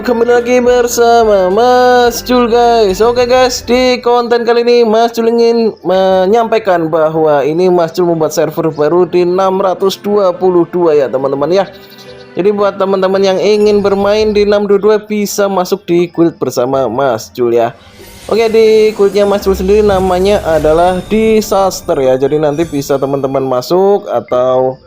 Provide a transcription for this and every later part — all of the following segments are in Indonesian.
kembali lagi bersama Mas Jul guys. Oke guys, di konten kali ini Mas Jul ingin menyampaikan bahwa ini Mas Jul membuat server baru di 622 ya teman-teman ya. Jadi buat teman-teman yang ingin bermain di 622 bisa masuk di guild bersama Mas Jul ya. Oke, di guildnya Mas Jul sendiri namanya adalah Disaster ya. Jadi nanti bisa teman-teman masuk atau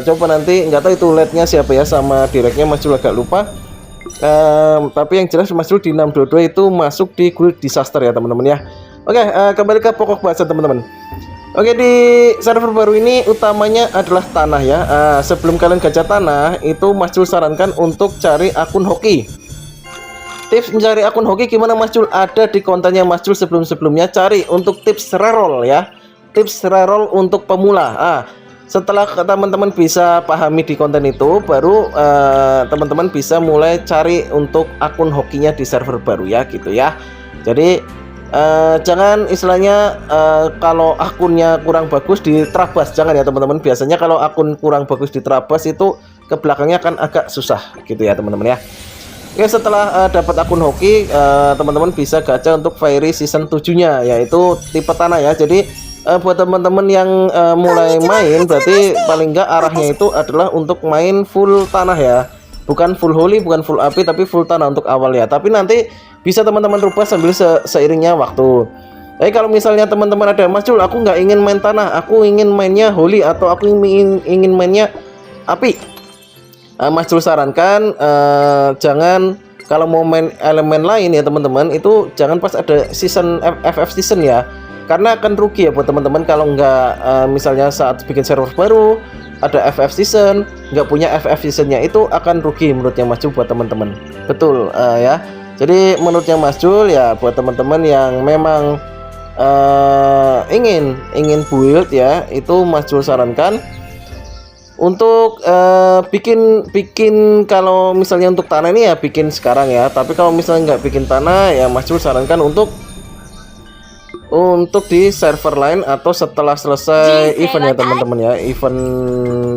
coba nanti nggak tahu itu leadnya siapa ya, sama directnya Mas Jul agak lupa. Tapi yang jelas Mas Jul di 622 itu masuk di guild Disaster ya teman-teman ya. Oke, kembali ke pokok bahasan teman-teman. Oke, di server baru ini utamanya adalah tanah ya. Sebelum kalian gacha tanah itu Mas Jul sarankan untuk cari akun hoki. Tips mencari akun hoki gimana Mas Jul? Ada di kontennya Mas Jul sebelum-sebelumnya. Cari untuk tips reroll ya. Tips reroll untuk pemula. Setelah teman-teman bisa pahami di konten itu, baru teman-teman bisa mulai cari untuk akun hokinya di server baru ya gitu ya. Jadi jangan istilahnya kalau akunnya kurang bagus diterabas, jangan ya teman-teman. Biasanya kalau akun kurang bagus diterabas itu ke belakangnya akan agak susah gitu ya teman-teman ya. Oke, setelah dapat akun hoki, teman-teman bisa gacha untuk Fairy season 7-nya, yaitu tipe tanah ya. Jadi buat teman-teman yang mulai main, berarti paling enggak arahnya itu adalah untuk main full tanah ya, bukan full holy, bukan full api, tapi full tanah untuk awal ya. Tapi nanti bisa teman-teman rubah sambil seiringnya waktu. Tapi kalau misalnya teman-teman ada, Mas Jul aku nggak ingin main tanah, aku ingin mainnya holy atau aku ingin mainnya api, Mas Jul sarankan jangan, kalau mau main elemen lain ya teman-teman, itu jangan pas ada season FF season ya. Karena akan rugi ya buat teman-teman kalau nggak misalnya saat bikin server baru ada FF season, nggak punya FF seasonnya, itu akan rugi menurutnya Mas Jul buat teman-teman. Betul ya. Jadi menurutnya Mas Jul ya, buat teman-teman yang memang ingin build ya, itu Mas Jul sarankan untuk bikin kalau misalnya untuk tanah ini ya bikin sekarang ya. Tapi kalau misalnya nggak bikin tanah ya, Mas Jul sarankan untuk di server lain atau setelah selesai event ya teman-teman ya, event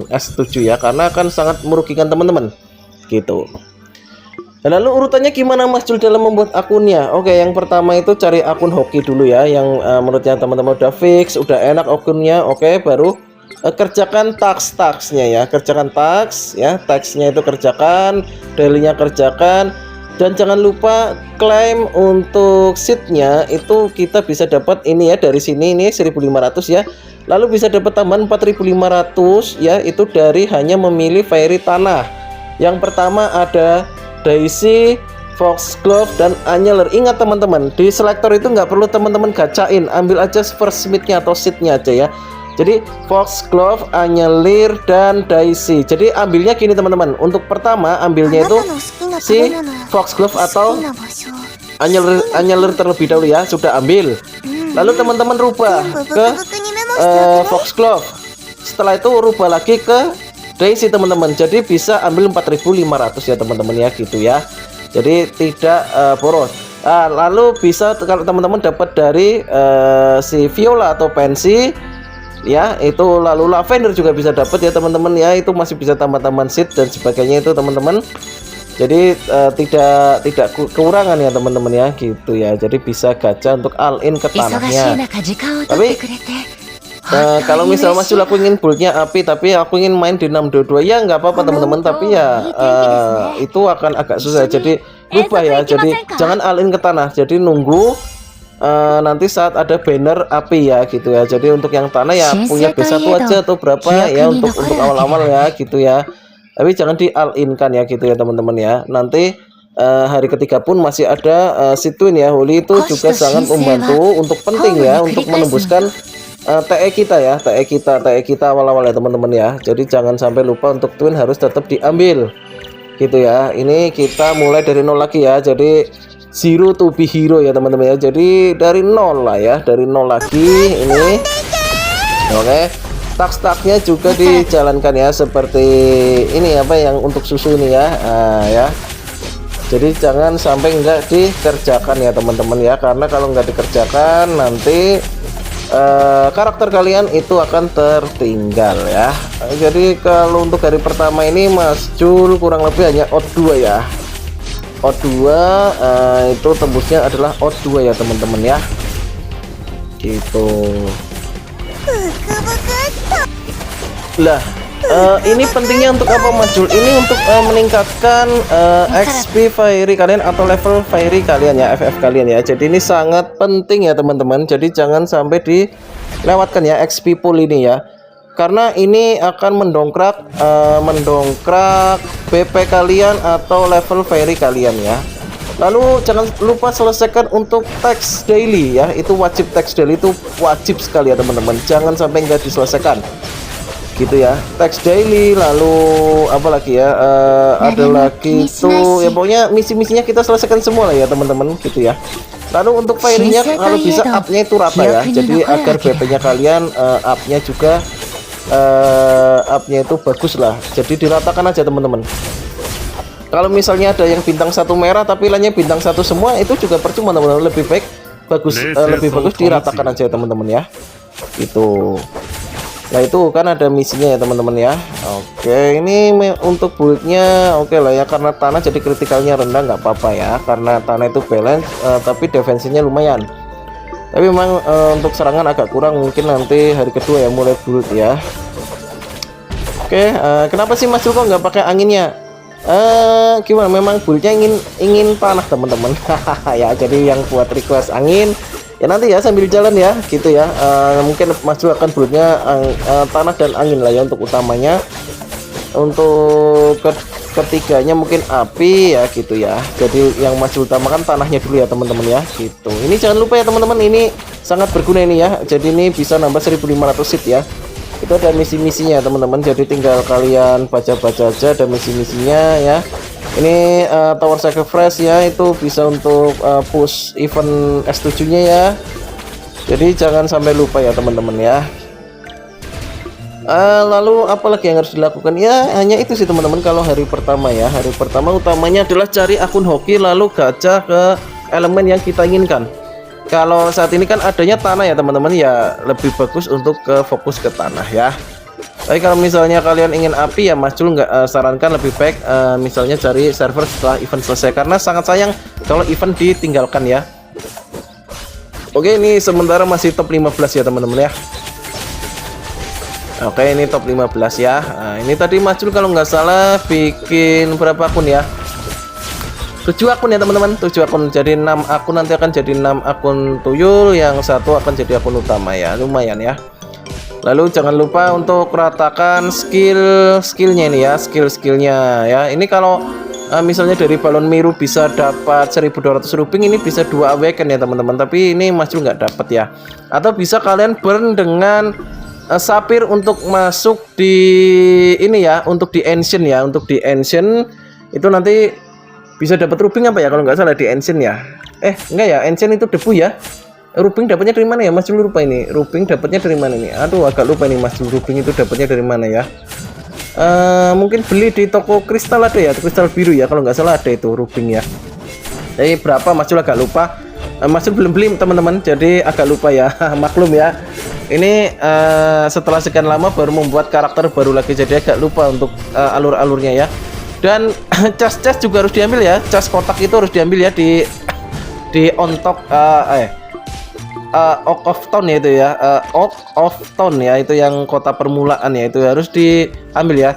S7 ya, karena akan sangat merugikan teman-teman gitu. Lalu urutannya gimana Mas Jul dalam membuat akunnya? Oke, yang pertama itu cari akun hoki dulu ya, yang menurutnya teman-teman udah fix, udah enak akunnya. Oke, baru kerjakan task-tasknya ya, kerjakan task ya, tasknya itu kerjakan, dailynya kerjakan. Dan jangan lupa klaim untuk seatnya, itu kita bisa dapat ini ya, dari sini ini 1500 ya. Lalu bisa dapat tambahan 4500 ya, itu dari hanya memilih Fairy tanah. Yang pertama ada Daisy, Foxglove, dan Anneler. Ingat teman-teman, di selektor itu nggak perlu teman-teman gacain, ambil aja first meetnya atau seatnya aja ya. Jadi Foxglove, Anneler, dan Daisy. Jadi ambilnya gini teman-teman. Untuk pertama ambilnya itu si Foxglove atau Anneler terlebih dahulu ya, sudah ambil. Lalu teman-teman rubah ke Foxglove. Setelah itu rubah lagi ke Daisy teman-teman. Jadi bisa ambil 4500 ya teman-teman ya gitu ya. Jadi tidak boros. Lalu bisa kalau teman-teman dapat dari si Viola atau Pansy ya, itu lalu Lavender juga bisa dapat ya teman-teman ya, itu masih bisa tambah-tambahan seed dan sebagainya itu teman-teman. Jadi tidak kekurangan ya teman-teman ya gitu ya. Jadi bisa gacha untuk all in ke tanahnya. Tapi kalau misal Mas Jul aku ingin buildnya api tapi aku ingin main di 622 ya nggak apa-apa teman-teman, tapi ya itu akan agak susah. Jadi rubah ya, jadi jangan all in ke tanah, jadi nunggu nanti saat ada banner api ya gitu ya. Jadi untuk yang tanah ya punya B1 aja atau berapa ya untuk awal-awal ya gitu ya. Tapi jangan di all in kan ya gitu ya teman-teman ya. Nanti hari ketiga pun masih ada situin ya, holy itu juga sangat membantu untuk penting ya untuk menembuskan TE kita ya, TE kita awal-awal ya teman-teman ya. Jadi jangan sampai lupa untuk twin harus tetap diambil gitu ya. Ini kita mulai dari nol lagi ya. Jadi zero to be hero ya teman-teman ya. Jadi dari nol lah ya, dari nol lagi ini. Oke, task-tasknya juga dijalankan ya, seperti ini apa yang untuk susu ini ya. Ya. Jadi jangan sampai enggak dikerjakan ya teman-teman ya, karena kalau enggak dikerjakan nanti karakter kalian itu akan tertinggal ya. Jadi kalau untuk hari pertama ini Mas Jul kurang lebih hanya out 2 ya. O2 itu tembusnya adalah O2 ya teman-teman ya, gitu. Lah ini pentingnya untuk apa Mas Jul? Ini untuk meningkatkan XP fairy kalian atau level fairy kalian ya, FF kalian ya. Jadi ini sangat penting ya teman-teman. Jadi jangan sampai dilewatkan ya XP pool ini ya. Karena ini akan mendongkrak BP kalian atau level fairy kalian ya. Lalu jangan lupa selesaikan untuk teks daily ya. Itu wajib, teks daily itu wajib sekali ya teman-teman. Jangan sampai nggak diselesaikan. Gitu ya, teks daily. Lalu apa lagi ya, ada lagi itu ya, pokoknya misi-misinya kita selesaikan semua lah ya teman-teman, gitu ya. Lalu untuk fairy-nya kalau bisa up-nya itu rata ya, jadi agar BP-nya kalian up-nya juga up-nya itu bagus lah, jadi diratakan aja teman-teman. Kalau misalnya ada yang bintang 1 merah tapi lainnya bintang 1 semua, itu juga percuma teman-teman. Lebih baik lebih bagus diratakan aja teman-teman ya, itu. Nah itu kan ada misinya ya teman-teman ya. Oke, ini untuk build-nya oke lah ya, karena tanah jadi kritikalnya rendah, nggak apa-apa ya, karena tanah itu balance, tapi defensinya lumayan. Tapi memang untuk serangan agak kurang, mungkin nanti hari kedua ya mulai build ya. Oke, kenapa sih Mas Jul kok nggak pakai anginnya? Gimana? Memang build-nya ingin panah teman-teman. Ya, jadi yang buat request angin ya nanti ya sambil jalan ya, gitu ya. Mungkin Mas Jul akan build-nya tanah dan angin lah ya untuk utamanya. Untuk ketiganya mungkin api ya, gitu ya. Jadi yang Mas Jul utamakan tanahnya dulu ya teman-teman ya, gitu. Ini jangan lupa ya teman-teman, ini sangat berguna ini ya. Jadi ini bisa nambah 1500 seed ya. Itu ada misi-misinya teman-teman, jadi tinggal kalian baca-baca aja, ada misi-misinya ya. Ini Tower Sacrifice ya, itu bisa untuk push event S7 nya ya. Jadi jangan sampai lupa ya teman-teman ya. Lalu apalagi yang harus dilakukan ya, hanya itu sih teman-teman. Kalau hari pertama ya, hari pertama utamanya adalah cari akun hoki, lalu gacha ke elemen yang kita inginkan. Kalau saat ini kan adanya tanah ya teman-teman ya, lebih bagus untuk fokus ke tanah ya. Tapi kalau misalnya kalian ingin api ya, Mas Jul nggak sarankan, lebih baik misalnya cari server setelah event selesai, karena sangat sayang kalau event ditinggalkan ya. Oke, ini sementara masih top 15 ya teman-teman ya. Oke, ini top 15 ya. Nah, ini tadi Mas Jul kalau nggak salah bikin berapa akun ya? 7 akun ya teman-teman, 7 akun. Jadi 6 akun, nanti akan jadi 6 akun tuyul, yang satu akan jadi akun utama ya. Lumayan ya. Lalu jangan lupa untuk ratakan skillnya ini ya, skillnya ya. Ini kalau misalnya dari balon biru bisa dapat 1200 ruping, ini bisa 2 awaken ya teman-teman. Tapi ini Mas Jul nggak dapat ya. Atau bisa kalian burn dengan sapir untuk masuk di ini ya, untuk di ancient ya. Untuk di ancient itu nanti bisa dapat ruping apa ya kalau nggak salah di ancient ya. Enggak ya, ancient itu debu ya. Ruping dapatnya dari mana ya Mas Jul, lupa ini. Ruping dapatnya dari mana nih? Aduh, agak lupa nih Mas Jul, ruping itu dapatnya dari mana ya. Mungkin beli di toko kristal ada ya, kristal biru ya kalau nggak salah ada itu ruping ya. Jadi berapa Mas Jul agak lupa. Mas Jul belum beli teman-teman, jadi agak lupa ya. Maklum ya. Ini setelah sekian lama baru membuat karakter baru lagi, jadi agak lupa untuk alur-alurnya ya. Dan cas juga harus diambil ya, cas kotak itu harus diambil ya di on top Oak of Town ya itu ya, Oak of Town ya, itu yang kota permulaan ya, itu harus diambil ya.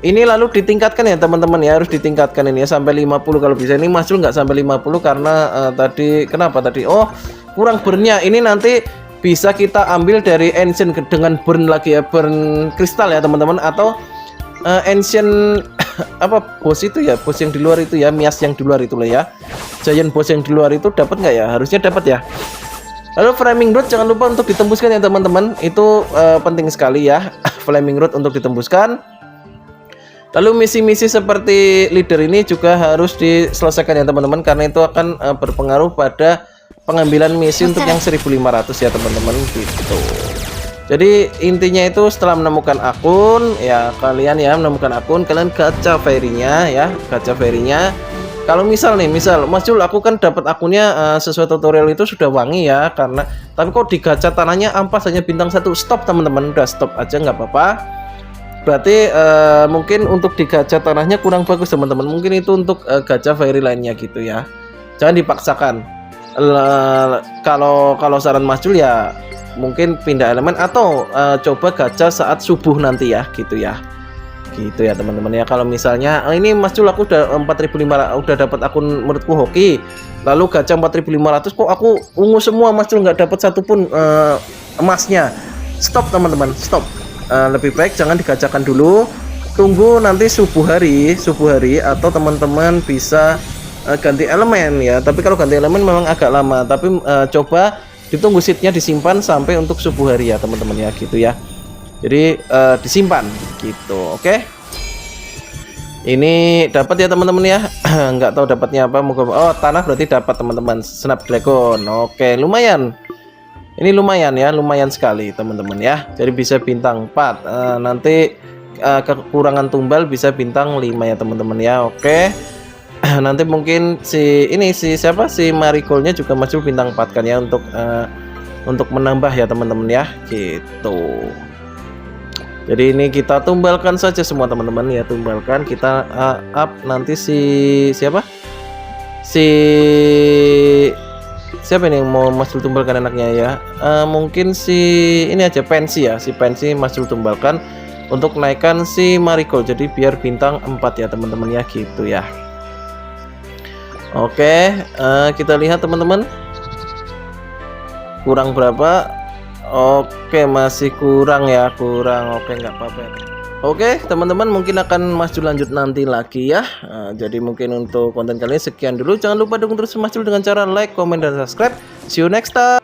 Ini lalu ditingkatkan ya teman-teman ya, harus ditingkatkan ini ya sampai 50 kalau bisa. Ini Mas Jul nggak sampai 50 karena tadi kenapa tadi? Oh, kurang burn-nya. Ini nanti bisa kita ambil dari ancient dengan burn lagi ya, burn kristal ya teman-teman, atau ancient apa bos itu ya, bos yang di luar itu ya, mias yang di luar itu lah ya, giant bos yang di luar itu dapat nggak ya? Harusnya dapat ya. Lalu flaming root jangan lupa untuk ditembuskan ya teman-teman, itu penting sekali ya. Flaming root untuk ditembuskan. Lalu misi-misi seperti leader ini juga harus diselesaikan ya teman-teman, karena itu akan berpengaruh pada pengambilan misi untuk yang 1500 ya teman-teman, gitu. Jadi intinya itu setelah menemukan akun ya, kalian ya menemukan akun, kalian gacha fairy-nya ya, gacha fairy-nya. Kalau misal Mas Jul aku kan dapat akunnya sesuai tutorial itu sudah wangi ya, karena tapi kok di gacha tanahnya ampas hanya bintang 1, stop teman-teman, udah stop aja nggak apa-apa. berarti mungkin untuk di gacha tanahnya kurang bagus teman-teman. Mungkin itu untuk gacha fairy lainnya gitu ya. Jangan dipaksakan. Kalau saran Mas Jul ya mungkin pindah elemen atau coba gacha saat subuh nanti ya gitu ya. Gitu ya teman-teman ya. Kalau misalnya ini Mas Jul aku udah 4.500 udah dapat akun menurutku hoki. Lalu gacha 4.500 kok aku ungu semua Mas Jul, nggak dapat satupun emasnya. Stop teman-teman, stop. Lebih baik jangan digacakan dulu. Tunggu nanti subuh hari atau teman-teman bisa ganti elemen ya. Tapi kalau ganti elemen memang agak lama. Tapi coba ditunggu seatnya disimpan sampai untuk subuh hari ya teman-teman ya gitu ya. Jadi disimpan gitu. Oke. Ini dapat ya teman-teman ya. Nggak tahu dapatnya apa. Oh tanah berarti dapat teman-teman. Snapdragon. Oke lumayan. Ini lumayan ya, lumayan sekali teman-teman ya. Jadi bisa bintang 4. Nanti kekurangan tumbal bisa bintang 5 ya teman-teman ya. Oke. Nanti mungkin si Marigoldnya juga masuk bintang 4 kan ya untuk menambah ya teman-teman ya gitu. Jadi ini kita tumbalkan saja semua teman-teman ya, tumbalkan kita up nanti siapa ini yang mau Mas Jul tumbalkan enaknya ya. Mungkin ini aja pensi ya, si pensi Mas Jul tumbalkan untuk naikkan si Marigold jadi biar bintang 4 ya teman-teman ya gitu ya. Oke, kita lihat teman-teman kurang berapa. Oke masih kurang ya, kurang. Oke nggak apa-apa ya. Oke teman-teman, mungkin akan Mas Jul lanjut nanti lagi ya. Jadi mungkin untuk konten kali ini sekian dulu. Jangan lupa dukung terus Mas Jul dengan cara like, comment, dan subscribe. See you next time.